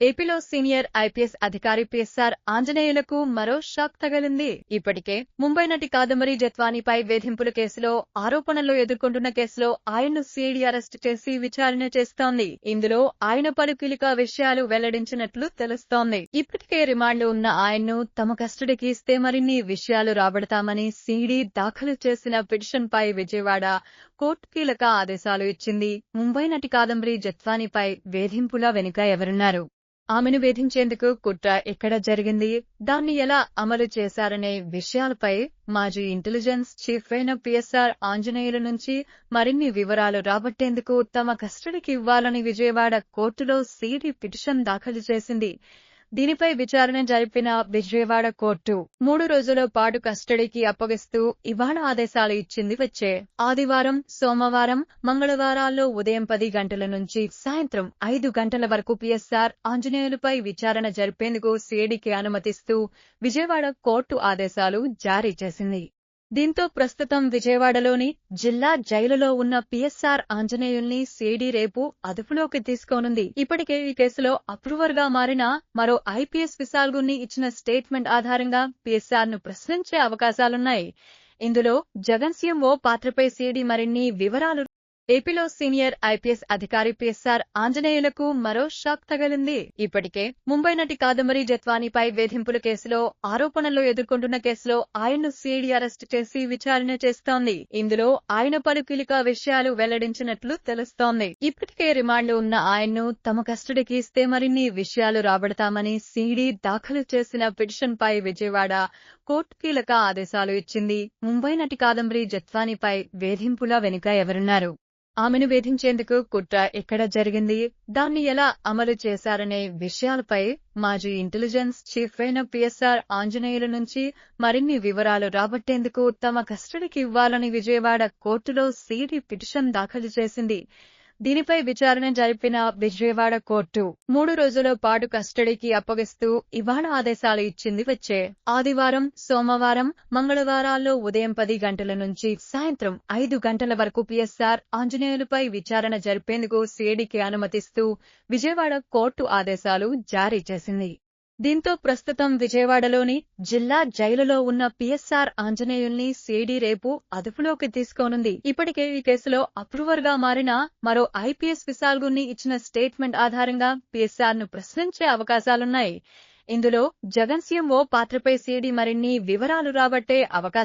ఏపీలో senior IPS అధికారి PSR ఆంజనేయులకు మరో షాక్ తగిలింది. ఇప్పటికే ముంబై నటి కాదంబరి జత్వానీపై వేధింపుల కేసులో ఆరోపణలు ఎదుర్కొంటున్న కేసులో ఆయన్ను సిఐడి అరెస్టు చేసి విచారణ చేస్తోంది. ఇందులో ఆయన పలు కీలక విషయాలు వెల్లడించినట్లు తెలుస్తోంది. ఇప్పటికే రిమాండ్లో ఉన్న ఆయన్ను తమ కస్టడీకి ఇస్తే మరిన్ని విషయాలు రాబడతామని సిఐడి దాఖలు చేసిన పిటిషన్పై విజయవాడ కోర్టు కీలక ఆదేశాలు ఇచ్చింది. ముంబై నటి కాదంబరి జత్వానీపై వేధింపుల వెనుక ఎవరున్నారు, ఆమెను వేధించేందుకు కుట్ర ఎక్కడ జరిగింది, దాన్ని ఎలా అమలు చేశారనే విషయాలపై మాజీ ఇంటెలిజెన్స్ చీఫ్ అయిన పిఎస్ఆర్ ఆంజనేయుల నుంచి మరిన్ని వివరాలు రాబట్టేందుకు తమ కస్టడీకి ఇవ్వాలని విజయవాడ కోర్టులో సిఐడి పిటిషన్ దాఖలు చేసింది. దీనిపై విచారణ జరిపిన విజయవాడ కోర్టు 3 రోజుల పాటు కస్టడీకి అప్పగిస్తూ ఇవాళ ఆదేశాలు ఇచ్చింది. వచ్చే ఆదివారం, సోమవారం, మంగళవారాల్లో ఉదయం 10 గంటల నుంచి సాయంత్రం 5 గంటల వరకు పిఎస్ఆర్ ఆంజనేయులపై విచారణ జరిపేందుకు సిఐడికి అనుమతిస్తూ విజయవాడ కోర్టు ఆదేశాలు జారీ చేసింది. దీంతో ప్రస్తుతం విజయవాడలోని జిల్లా జైలులో ఉన్న పిఎస్ఆర్ ఆంజనేయుల్ని సిఐడి రేపు అదుపులోకి తీసుకోనుంది. ఇప్పటికే ఈ కేసులో అప్రూవర్ గా మారిన మరో ఐపీఎస్ విశాల్గుని ఇచ్చిన స్టేట్మెంట్ ఆధారంగా పిఎస్ఆర్ ను ప్రశ్నించే అవకాశాలున్నాయి. ఇందులో జగన్ సీఎం ఓ పాత్రపై సిఐడి మరిన్ని వివరాలు. ఏపీలో సీనియర్ ఐపీఎస్ అధికారి పిఎస్ఆర్ ఆంజనేయులకు మరో షాక్ తగిలింది. ఇప్పటికే ముంబై నటి కాదంబరి జత్వానీపై వేధింపుల కేసులో ఆరోపణలు ఎదుర్కొంటున్న కేసులో ఆయన్ను సిఐడి అరెస్టు చేసి విచారణ చేస్తోంది. ఇందులో ఆయన పలు కీలక విషయాలు వెల్లడించినట్లు తెలుస్తోంది. ఇప్పటికే రిమాండ్లో ఉన్న ఆయన్ను తమ కస్టడీకి ఇస్తే మరిన్ని విషయాలు రాబడతామని సిఐడి దాఖలు చేసిన పిటిషన్పై విజయవాడ కోర్టు కీలక ఆదేశాలు ఇచ్చింది. ముంబై నటి కాదంబరి జత్వానీపై వేధింపుల వెనుక ఎవరున్నారు, ఆమెను వేధించేందుకు కుట్ర ఎక్కడ జరిగింది, దాన్ని ఎలా అమలు చేశారనే విషయాలపై మాజీ ఇంటెలిజెన్స్ చీఫ్ అయిన పిఎస్ఆర్ ఆంజనేయుల నుంచి మరిన్ని వివరాలు రాబట్టేందుకు తమ కస్టడీకి ఇవ్వాలని విజయవాడ కోర్టులో సిఐడి పిటిషన్ దాఖలు చేసింది. దీనిపై విచారణ జరిపిన విజయవాడ కోర్టు 3 రోజుల పాటు కస్టడీకి అప్పగిస్తూ ఇవాళ ఆదేశాలు ఇచ్చింది. వచ్చే ఆదివారం, సోమవారం, మంగళవారాల్లో ఉదయం 10 గంటల నుంచి సాయంత్రం 5 గంటల వరకు పిఎస్ఆర్ ఆంజనేయులపై విచారణ జరిపేందుకు సిఐడికి అనుమతిస్తూ విజయవాడ కోర్టు ఆదేశాలు జారీ చేసింది. దీంతో ప్రస్తుతం విజయవాడలోని జిల్లా జైలులో ఉన్న పిఎస్ఆర్ ఆంజనేయుల్ని సిఐడి రేపు అదుపులోకి తీసుకోనుంది. ఇప్పటికే ఈ కేసులో అప్రూవర్ గా మారిన మరో ఐపీఎస్ విశాల్గుని ఇచ్చిన స్టేట్మెంట్ ఆధారంగా పిఎస్ఆర్ ను ప్రశ్నించే అవకాశాలున్నాయి. ఇందులో జగన్ సీఎం ఓ పాత్రపై సిఐడి మరిన్ని వివరాలు రాబట్టే అవకాశం